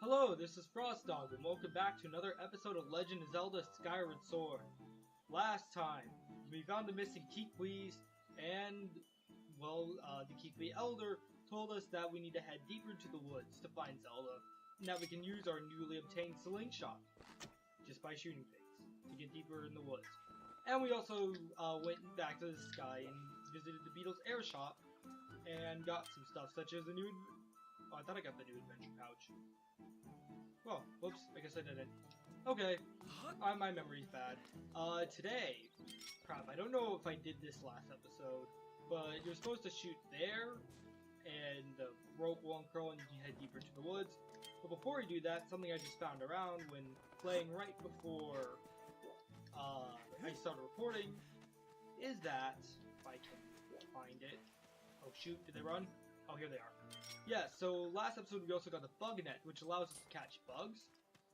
Hello, this is Frostdog, and welcome back to another episode of Legend of Zelda Skyward Sword. Last time, we found the missing Kikwis, and, the Kikwi Elder told us that we need to head deeper into the woods to find Zelda, and that we can use our newly obtained slingshot, just by shooting things, to get deeper in the woods. And we also went back to the sky and visited the Beatles air shop, and got some stuff, such as the new... Oh, I thought I got the new adventure pouch. Well, whoops, I guess I didn't. Okay, my memory's bad. Today, crap, I don't know if I did this last episode, but you're supposed to shoot there, and the rope will uncurl and you can head deeper into the woods. But before you do that, something I just found around when playing right before I started recording, is that, if I can find it, oh shoot, did they run? Oh, here they are. Yeah, so last episode we also got the bug net, which allows us to catch bugs.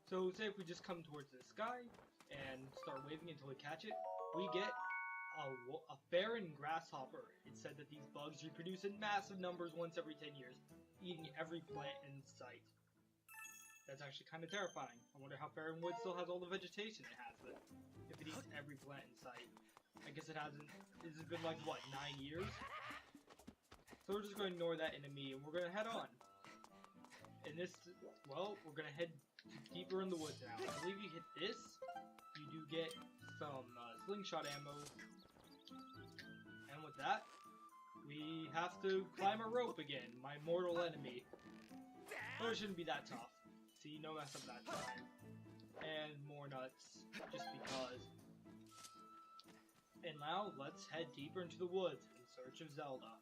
So say if we just come towards the sky and start waving until we catch it, we get a Faron grasshopper. It said that these bugs reproduce in massive numbers once every 10 years, eating every plant in sight. That's actually kind of terrifying. I wonder how Faron Woods still has all the vegetation it has, but if it eats every plant in sight. I guess it hasn't, it's been like, what, 9 years? So we're just going to ignore that enemy, and we're going to head on. And this, well, we're going to head deeper in the woods now. I believe you hit this, you do get some slingshot ammo. And with that, we have to climb a rope again, my mortal enemy. But it shouldn't be that tough. See, no mess up that time. And more nuts, just because. And now, let's head deeper into the woods in search of Zelda.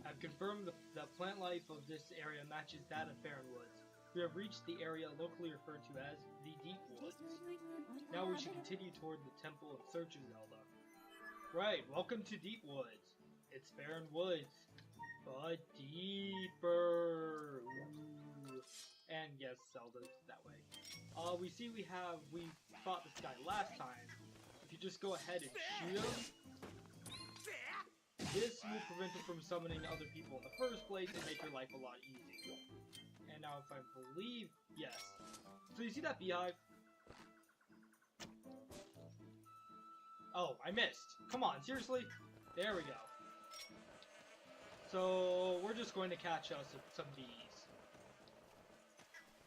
I've confirmed the plant life of this area matches that of Faron Woods. We have reached the area locally referred to as the Deep Woods. Now we should continue toward the temple in search of Zelda. Right, welcome to Deep Woods. It's Faron Woods, but deeper. Ooh. And yes, Zelda's that way. We see we fought this guy last time. If you just go ahead and shoot him, this will prevent him from summoning other people in the first place and make your life a lot easier. And now if I believe, yes. So you see that beehive? Oh, I missed. Come on, seriously? There we go. So we're just going to catch us some bees.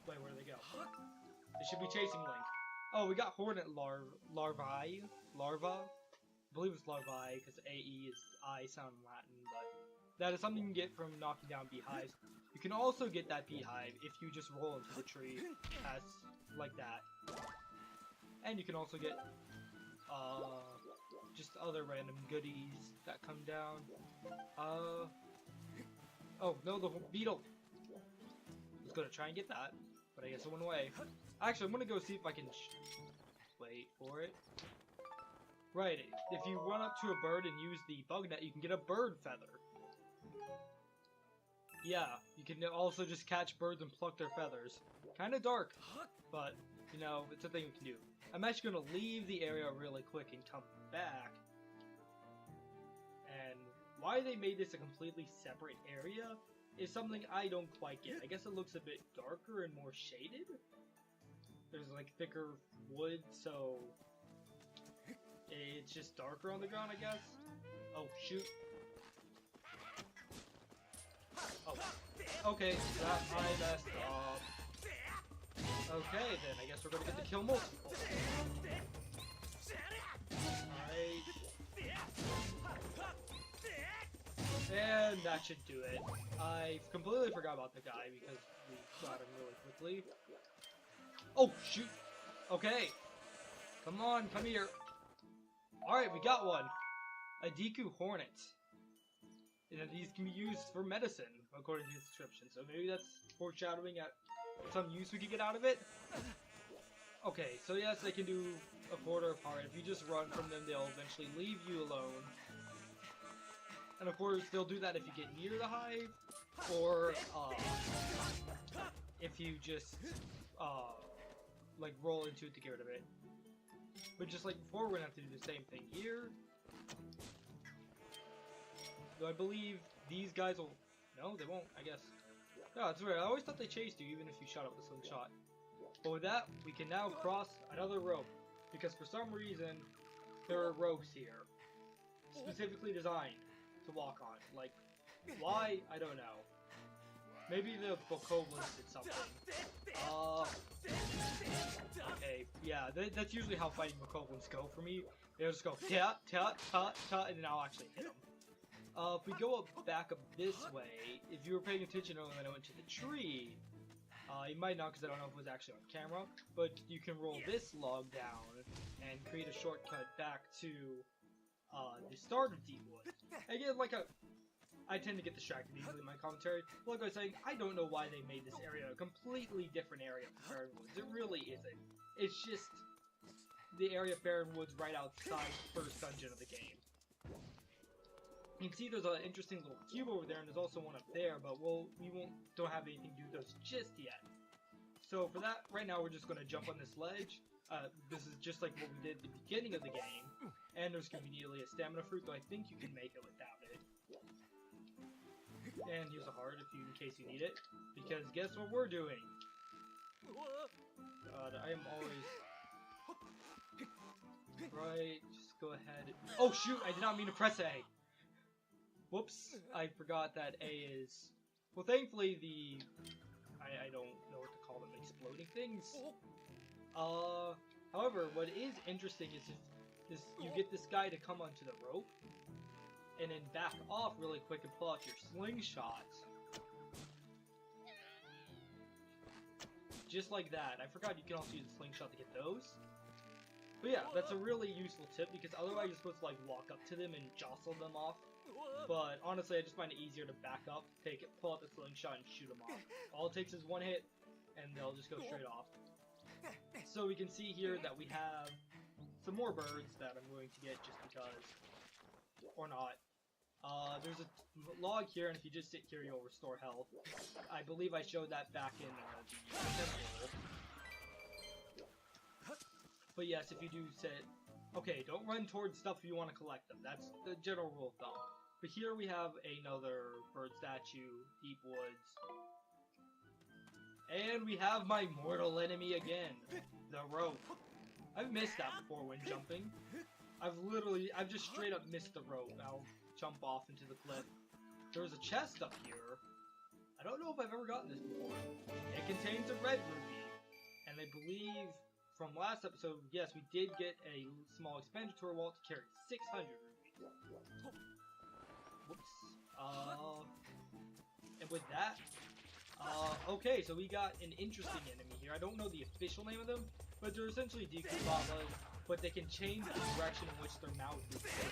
Wait, where do they go? They should be chasing Link. Oh, we got hornet larvae. I believe it's larvae, because AE is I sound in Latin, but that is something you can get from knocking down beehives. You can also get that beehive if you just roll into the tree, as like that. And you can also get just other random goodies that come down. Oh no, the beetle! I was gonna try and get that, but I guess it went away. Actually, I'm gonna go see if I can wait for it. Right, if you run up to a bird and use the bug net, you can get a bird feather. Yeah, you can also just catch birds and pluck their feathers. Kinda dark, but, you know, it's a thing you can do. I'm actually gonna leave the area really quick and come back. And why they made this a completely separate area is something I don't quite get. I guess it looks a bit darker and more shaded. There's like thicker wood, so it's just darker on the ground, I guess. Oh, shoot. Oh, okay, that I messed up. Okay, then I guess we're gonna get to kill multiple. Alright. And that should do it. I completely forgot about the guy because we got him really quickly. Oh, shoot! Okay. Come on, come here. Alright, we got one. A Deku Hornet. And these can be used for medicine, according to the description. So maybe that's foreshadowing at some use we could get out of it. Okay, so yes, they can do a quarter apart. If you just run from them, they'll eventually leave you alone. And of course, they'll do that if you get near the hive, or if you just like roll into it to get rid of it. But just like before, we're gonna have to do the same thing here. Though I believe these guys will... No, they won't, I guess. No, it's weird. I always thought they chased you, even if you shot up the slingshot. But with that, we can now cross another rope. Because for some reason, there are ropes here. Specifically designed to walk on. Like, why? I don't know. Maybe the Bokoblins did something. Okay, yeah, that's usually how fighting Bokoblins go for me. They'll just go, ta, ta, ta, ta, and then I'll actually hit them. If we go back up this way, if you were paying attention earlier when I went to the tree, you might not because I don't know if it was actually on camera, but you can roll this log down and create a shortcut back to the start of Deepwood. Again, I tend to get distracted easily in my commentary. Like I was saying, I don't know why they made this area a completely different area from Faron Woods. It really isn't. It's just the area of Faron Woods right outside the first dungeon of the game. You can see there's an interesting little cube over there, and there's also one up there, but we don't have anything to do with those just yet. So for that, right now we're just going to jump on this ledge. This is just like what we did at the beginning of the game, and there's conveniently a stamina fruit, though I think you can make it without it. And here's a heart in case you need it, because guess what we're doing? God, I am always... Right, just go ahead. Oh shoot, I did not mean to press A! Whoops, I forgot that A is... Well, thankfully I don't know what to call them, exploding things. However, what is interesting is if you get this guy to come onto the rope, and then back off really quick and pull out your slingshot. Just like that. I forgot you can also use the slingshot to get those. But yeah, that's a really useful tip, because otherwise you're supposed to like walk up to them and jostle them off. But honestly, I just find it easier to back up, take it, pull out the slingshot, and shoot them off. All it takes is one hit, and they'll just go straight off. So we can see here that we have some more birds that I'm going to get just because, or not. There's a log here, and if you just sit here, you'll restore health. I believe I showed that back in the temple. But yes, if you do sit... Okay, don't run towards stuff if you want to collect them. That's the general rule of thumb. But here we have another bird statue, Deep Woods. And we have my mortal enemy again, the rope. I've missed that before when jumping. I've just straight up missed the rope. I'll jump off into the cliff. There's a chest up here. I don't know if I've ever gotten this before. It contains a red ruby. And I believe from last episode, yes, we did get a small expenditure wall to carry 600 rubies. Whoops. And with that, okay, so we got an interesting enemy here. I don't know the official name of them, but they're essentially Deku Babas, but they can change the direction in which their mouth is facing.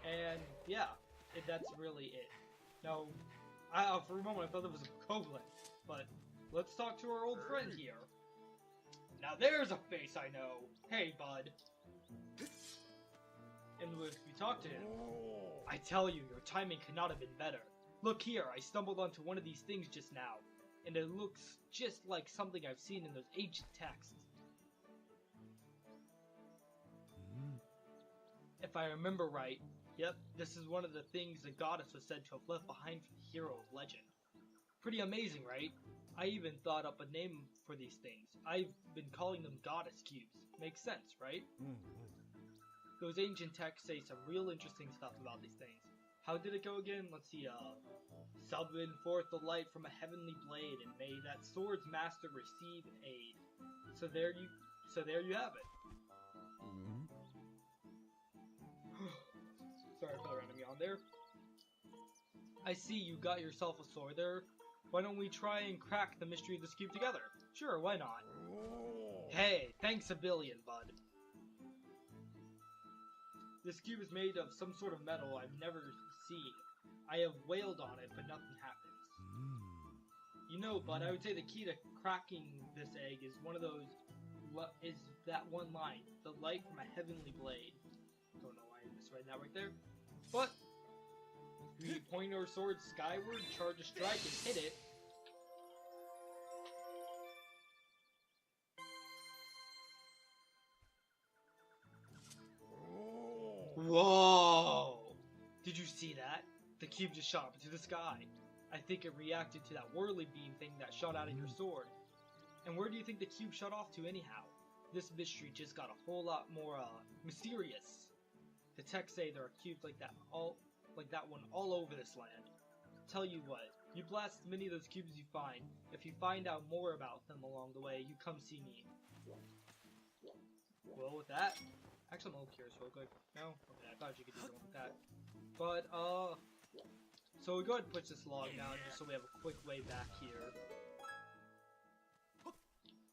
And yeah, that's really it. Now, for a moment I thought it was a Bokoblin, but let's talk to our old friend here. Now there's a face I know. Hey, bud. And if we talk to him, I tell you, your timing could not have been better. Look here, I stumbled onto one of these things just now, and it looks just like something I've seen in those ancient texts. If I remember right, yep, this is one of the things the goddess was said to have left behind for the hero of legend. Pretty amazing, right? I even thought up a name for these things. I've been calling them goddess cubes. Makes sense, right? Those ancient texts say some real interesting stuff about these things. How did it go again? Let's see, summon forth the light from a heavenly blade, and may that sword's master receive aid. So there you have it. Sorry for the random yawn there. I see you got yourself a sword there. Why don't we try and crack the mystery of this cube together? Sure, why not? Hey, thanks a billion, bud. This cube is made of some sort of metal I've never seen. I have wailed on it, but nothing happens. You know, bud, I would say the key to cracking this egg is one of those, is that one line, the light from a heavenly blade. Don't know why I misread that right there. But, we point our sword skyward, charge a strike, and hit it. Whoa! Did you see that? The cube just shot up into the sky. I think it reacted to that whirly beam thing that shot out of your sword. And where do you think the cube shot off to anyhow? This mystery just got a whole lot more, mysterious. The texts say there are cubes like that one all over this land. Tell you what, you blast as many of those cubes as you find. If you find out more about them along the way, you come see me. Well, with that, actually I'm a little curious real quick. No? Okay, I thought you could do something with that. But, so we go ahead and push this log down just so we have a quick way back here.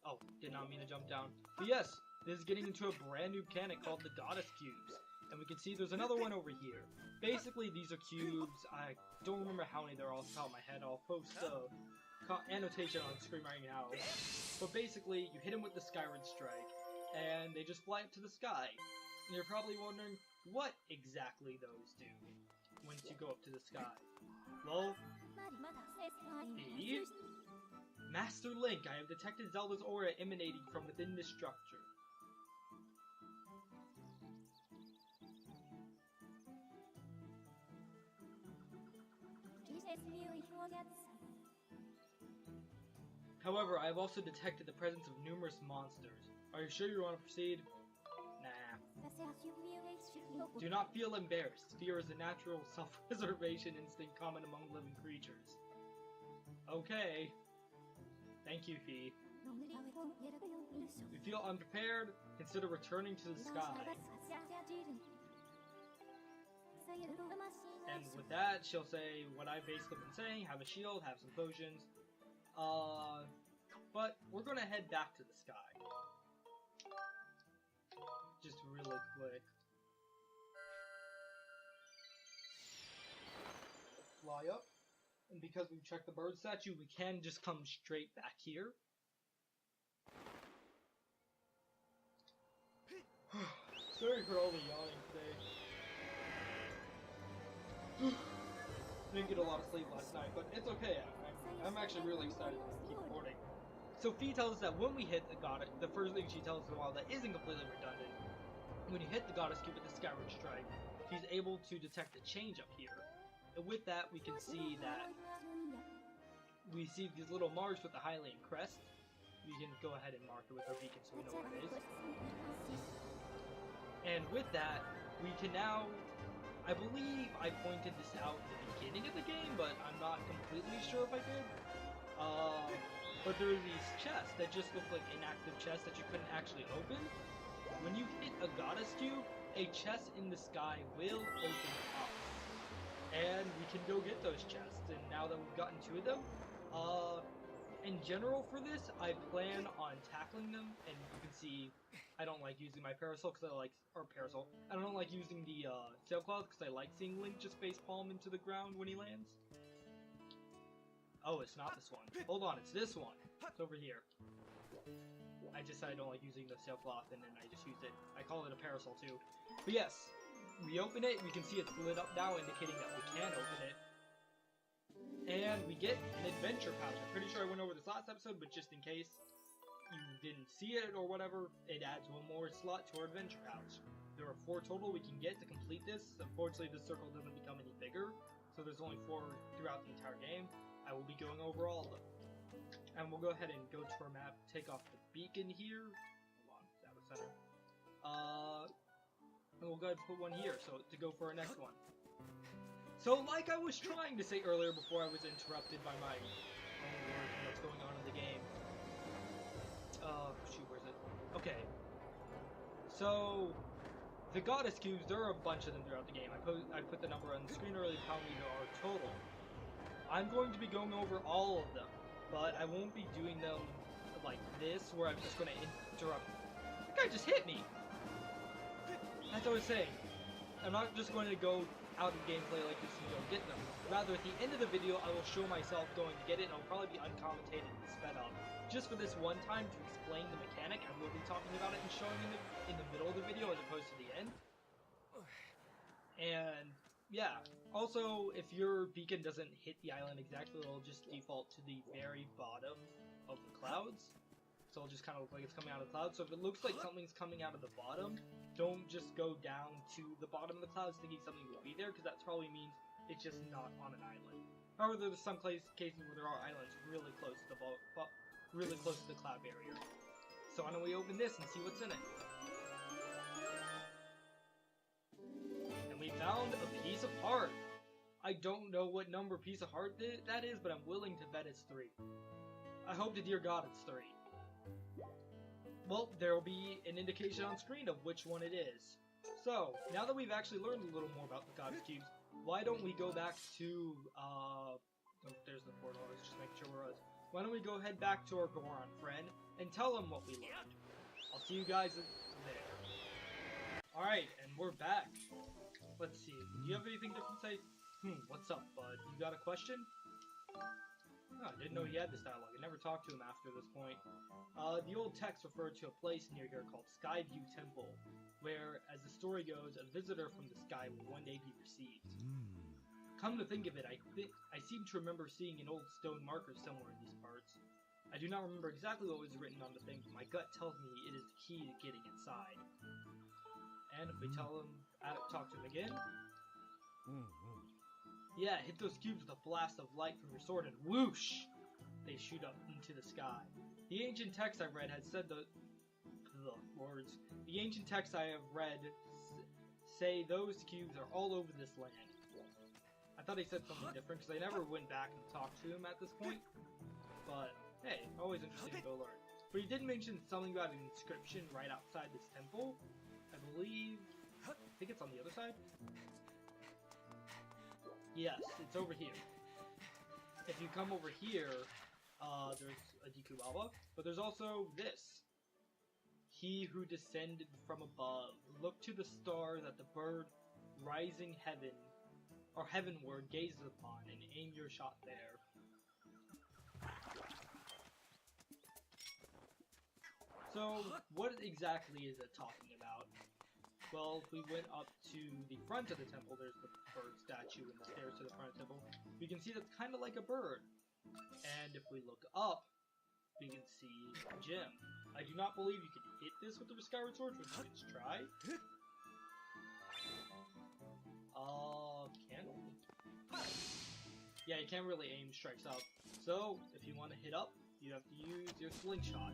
Oh, did not mean to jump down. But yes, this is getting into a brand new mechanic called the Goddess Cubes. And we can see there's another one over here. Basically, these are cubes. I don't remember how many there are off the top of my head. I'll post the annotation on screen right now. But basically, you hit them with the Skyward Strike, and they just fly up to the sky. And you're probably wondering what exactly those do once you go up to the sky. Well, Master Link, I have detected Zelda's aura emanating from within this structure. However, I have also detected the presence of numerous monsters. Are you sure you want to proceed? Nah. Do not feel embarrassed. Fear is a natural self-preservation instinct common among living creatures. Okay. Thank you, Fee. If you feel unprepared, consider returning to the sky. And with that, she'll say what I've basically been saying, have a shield, have some potions. But we're gonna head back to the sky. Just really quick. Fly up. And because we've checked the bird statue, we can just come straight back here. Sorry for all the yawning today. Didn't get a lot of sleep last night, but it's okay. I'm actually really excited to keep recording. So Fee tells us that when we hit the goddess, the first thing she tells us in a while that isn't completely redundant, when you hit the Goddess Cube with the Skyward Strike, she's able to detect a change up here. And with that, we can see that we see these little marks with the Hylian crest. We can go ahead and mark it with our beacon so we know where it is. And with that, we can now, I believe I pointed this out at the beginning of the game, but I'm not completely sure if I did. But there are these chests that just look like inactive chests that you couldn't actually open. When you hit a Goddess Cube, a chest in the sky will open up. And we can go get those chests, and now that we've gotten 2 of them, in general for this, I plan on tackling them, and you can see I don't like using my parasol because I don't like using the sailcloth because I like seeing Link just facepalm into the ground when he lands. Oh, it's not this one. Hold on, it's this one. It's over here. I just said I don't like using the sailcloth, and then I just used it. I call it a parasol too. But yes, we open it, we can see it's lit up now, indicating that we can open it. And we get an adventure pouch. I'm pretty sure I went over this last episode, but just in case you didn't see it or whatever, it adds 1 more slot to our adventure pouch. There are 4 total we can get to complete this. Unfortunately, this circle doesn't become any bigger, so there's only 4 throughout the entire game. I will be going over all of them. And we'll go ahead and go to our map, take off the beacon here. Hold on, that was center. And we'll go ahead and put one here, so to go for our next one. So, like I was trying to say earlier before I was interrupted by my own words and what's going on in the game. Shoot, where's it? Okay. So, the Goddess Cubes, there are a bunch of them throughout the game. I put the number on the screen earlier, how many there are total. I'm going to be going over all of them, but I won't be doing them like this, where I'm just going to interrupt. That guy just hit me! That's what I was saying. I'm not just going to go out of gameplay like this and go get them. Rather, at the end of the video, I will show myself going to get it, and it'll probably be uncommentated and sped up. Just for this one time to explain the mechanic, I will be talking about it and showing it in the middle of the video as opposed to the end. And, yeah. Also, if your beacon doesn't hit the island exactly, it'll just default to the very bottom of the clouds. So it'll just kind of look like it's coming out of the clouds. So if it looks like something's coming out of the bottom, don't just go down to the bottom of the clouds thinking something will be there, because that probably means it's just not on an island. However, there's some cases where there are islands really close to the cloud barrier. So why don't we open this and see what's in it? And we found a piece of heart. I don't know what number piece of heart that is, but I'm willing to bet it's 3. I hope to dear God it's 3. Well, there will be an indication on screen of which one it is. So, now that we've actually learned a little more about the Goddess Cubes, why don't we go back to, oh, there's the portal, I was just making sure where it was. Why don't we go head back to our Goron friend and tell him what we learned. I'll see you guys there. Alright, and we're back. Let's see, do you have anything to say? What's up, bud? You got a question? Oh, I didn't know he had this dialogue. I never talked to him after this point. The old text referred to a place near here called Skyview Temple, where, as the story goes, a visitor from the sky will one day be received. Come to think of it, I seem to remember seeing an old stone marker somewhere in these parts. I do not remember exactly what was written on the thing, but my gut tells me it is the key to getting inside. And if we talk to him again... Yeah, hit those cubes with a blast of light from your sword and whoosh! They shoot up into the sky. The ancient text I read had said the ancient text I have read say those cubes are all over this land. I thought he said something different because I never went back and talked to him at this point. But hey, always interesting to go learn. But he did mention something about an inscription right outside this temple. I think it's on the other side. Yes, it's over here. If you come over here, there's a Deku Baba, but there's also this. He who descended from above, look to the star that the bird rising heavenward gazes upon, and aim your shot there. So, what exactly is it talking about? Well, if we went up to the front of the temple, there's the bird statue and the stairs to the front of the temple. We can see that's kind of like a bird. And if we look up, we can see a gem. I do not believe you can hit this with the Skyward Sword, which let's try. Can we? Yeah, you can't really aim strikes up. So, if you want to hit up, you have to use your slingshot.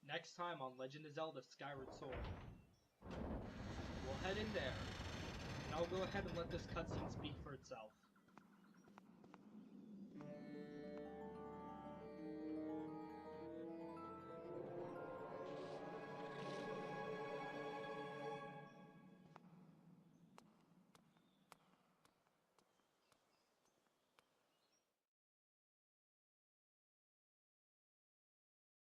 Next time on Legend of Zelda Skyward Sword. We'll head in there, and I'll go ahead and let this cutscene speak for itself.